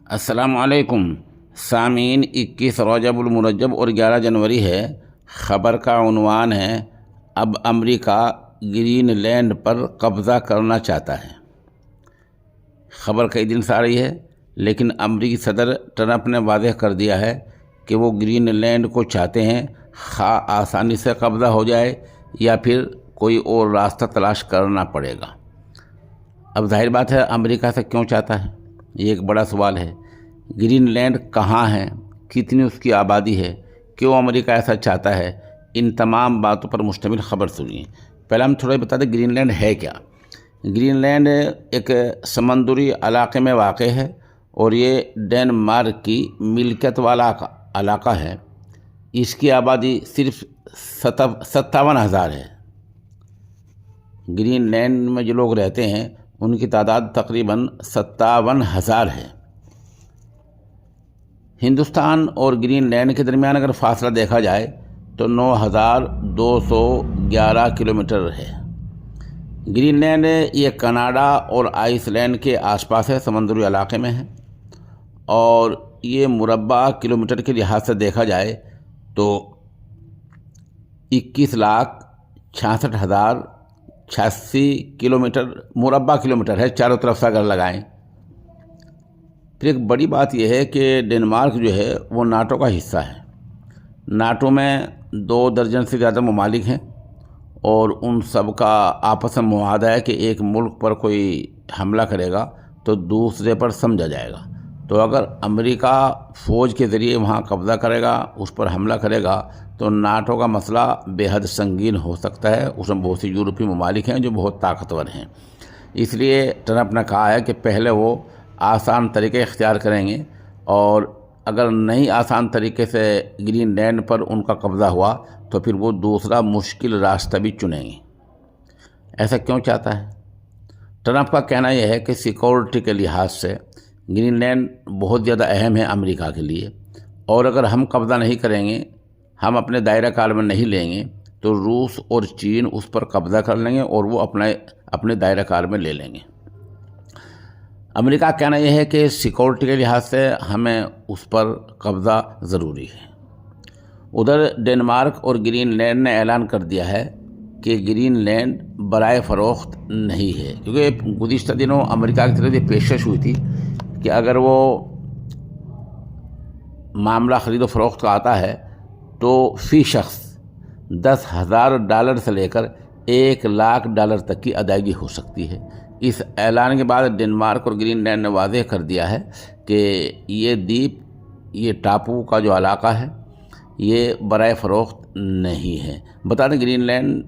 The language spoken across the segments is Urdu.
السلام علیکم سامعین، 21 رجب المرجب اور 11 جنوری ہے۔ خبر کا عنوان ہے اب امریکہ گرین لینڈ پر قبضہ کرنا چاہتا ہے۔ خبر کئی دن سے آ رہی ہے، لیکن امریکی صدر ٹرمپ نے واضح کر دیا ہے کہ وہ گرین لینڈ کو چاہتے ہیں، خواہ آسانی سے قبضہ ہو جائے یا پھر کوئی اور راستہ تلاش کرنا پڑے گا۔ اب ظاہر بات ہے امریکہ سے کیوں چاہتا ہے، یہ ایک بڑا سوال ہے۔ گرین لینڈ کہاں ہے، کتنی اس کی آبادی ہے، کیوں امریکہ ایسا چاہتا ہے، ان تمام باتوں پر مشتمل خبر سنیے۔ پہلے ہم تھوڑا بتا دیں گرین لینڈ ہے کیا۔ گرین لینڈ ایک سمندری علاقے میں واقع ہے اور یہ ڈنمارک کی ملکیت والا علاقہ ہے۔ اس کی آبادی صرف 57,000 ہے۔ گرین لینڈ میں جو لوگ رہتے ہیں ان کی تعداد تقریباً 57,000 ہے۔ ہندوستان اور گرین لینڈ کے درمیان اگر فاصلہ دیکھا جائے تو 9,211 کلومیٹر ہے۔ گرین لینڈ یہ کینیڈا اور آئس لینڈ کے آس پاس ہے، سمندری علاقے میں ہے، اور یہ مربع کلومیٹر کے لحاظ سے دیکھا جائے تو 21,66,086 کلومیٹر مربع کلومیٹر ہے، چاروں طرف سے اگر لگائیں۔ پھر ایک بڑی بات یہ ہے کہ ڈنمارک جو ہے وہ ناٹو کا حصہ ہے۔ ناٹو میں 2 درجن سے زیادہ ممالک ہیں اور ان سب کا آپس میں معاہدہ ہے کہ ایک ملک پر کوئی حملہ کرے گا تو دوسرے پر سمجھا جائے گا۔ تو اگر امریکہ فوج کے ذریعے وہاں قبضہ کرے گا، اس پر حملہ کرے گا، تو ناٹو کا مسئلہ بے حد سنگین ہو سکتا ہے۔ اس میں بہت سی یورپی ممالک ہیں جو بہت طاقتور ہیں۔ اس لیے ٹرمپ نے کہا ہے کہ پہلے وہ آسان طریقے اختیار کریں گے، اور اگر نہیں آسان طریقے سے گرین لینڈ پر ان کا قبضہ ہوا تو پھر وہ دوسرا مشکل راستہ بھی چنیں گے۔ ایسا کیوں چاہتا ہے؟ ٹرمپ کا کہنا یہ ہے کہ سیکورٹی کے لحاظ سے گرین لینڈ بہت زیادہ اہم ہے امریکہ کے لیے، اور اگر ہم قبضہ نہیں کریں گے، ہم اپنے دائرہ کار میں نہیں لیں گے، تو روس اور چین اس پر قبضہ کر لیں گے اور وہ اپنے دائرہ کار میں لے لیں گے۔ امریکہ کا کہنا یہ ہے کہ سیکورٹی کے لحاظ سے ہمیں اس پر قبضہ ضروری ہے۔ ادھر ڈنمارک اور گرین لینڈ نے اعلان کر دیا ہے کہ گرین لینڈ برائے فروخت نہیں ہے، کیونکہ گزشتہ دنوں امریکہ کی طرف یہ پیشکش ہوئی تھی کہ اگر وہ معاملہ خرید و فروخت کا آتا ہے تو فی شخص $10,000 سے لے کر $1,00,000 تک کی ادائیگی ہو سکتی ہے۔ اس اعلان کے بعد ڈنمارک اور گرین لینڈ نے واضح کر دیا ہے کہ یہ دیپ، یہ ٹاپو کا جو علاقہ ہے، یہ برائے فروخت نہیں ہے۔ بتا دیں گرین لینڈ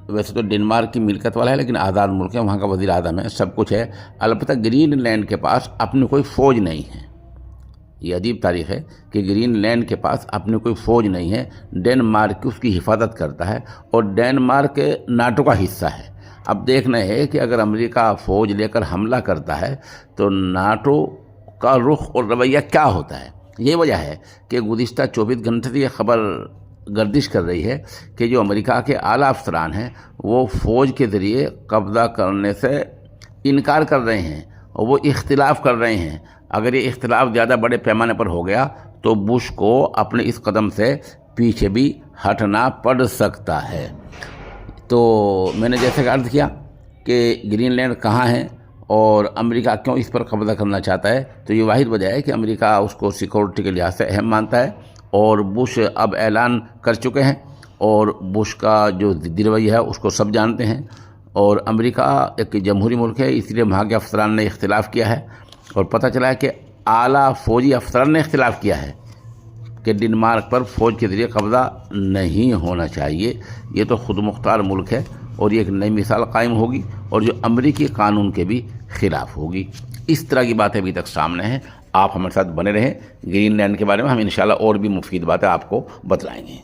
ویسے تو ڈنمارک کی ملکیت والا ہے، لیکن آزاد ملک ہے، وہاں کا وزیر اعظم ہے، سب کچھ ہے۔ البتہ گرین لینڈ کے پاس اپنی کوئی فوج نہیں ہے۔ یہ عجیب تاریخ ہے کہ گرین لینڈ کے پاس اپنی کوئی فوج نہیں ہے۔ ڈنمارک اس کی حفاظت کرتا ہے اور ڈنمارک ناٹو کا حصہ ہے۔ اب دیکھنا ہے کہ اگر امریکہ فوج لے کر حملہ کرتا ہے تو ناٹو کا رخ اور رویہ کیا ہوتا ہے۔ یہ وجہ ہے کہ گزشتہ 24 گھنٹے سے یہ خبر گردش کر رہی ہے کہ جو امریکہ کے اعلیٰ افسران ہیں وہ فوج کے ذریعے قبضہ کرنے سے انکار کر رہے ہیں اور وہ اختلاف کر رہے ہیں۔ اگر یہ اختلاف زیادہ بڑے پیمانے پر ہو گیا تو بش کو اپنے اس قدم سے پیچھے بھی ہٹنا پڑ سکتا ہے۔ تو میں نے جیسے کہ عرض کیا کہ گرین لینڈ کہاں ہے اور امریکہ کیوں اس پر قبضہ کرنا چاہتا ہے، تو یہ واحد وجہ ہے کہ امریکہ اس کو سیکورٹی کے لحاظ سے اہم مانتا ہے، اور بش اب اعلان کر چکے ہیں، اور بش کا جو ضدی رویہ ہے اس کو سب جانتے ہیں، اور امریکہ ایک جمہوری ملک ہے، اس لیے وہاں کے افسران نے اختلاف کیا ہے، اور پتہ چلا ہے کہ اعلیٰ فوجی افسران نے اختلاف کیا ہے کہ ڈنمارک پر فوج کے ذریعے قبضہ نہیں ہونا چاہیے۔ یہ تو خود مختار ملک ہے اور یہ ایک نئی مثال قائم ہوگی اور جو امریکی قانون کے بھی خلاف ہوگی۔ اس طرح کی باتیں ابھی تک سامنے ہیں۔ آپ ہمارے ساتھ بنے رہیں، گرین لینڈ کے بارے میں ہم انشاءاللہ اور بھی مفید باتیں آپ کو بتلائیں گے۔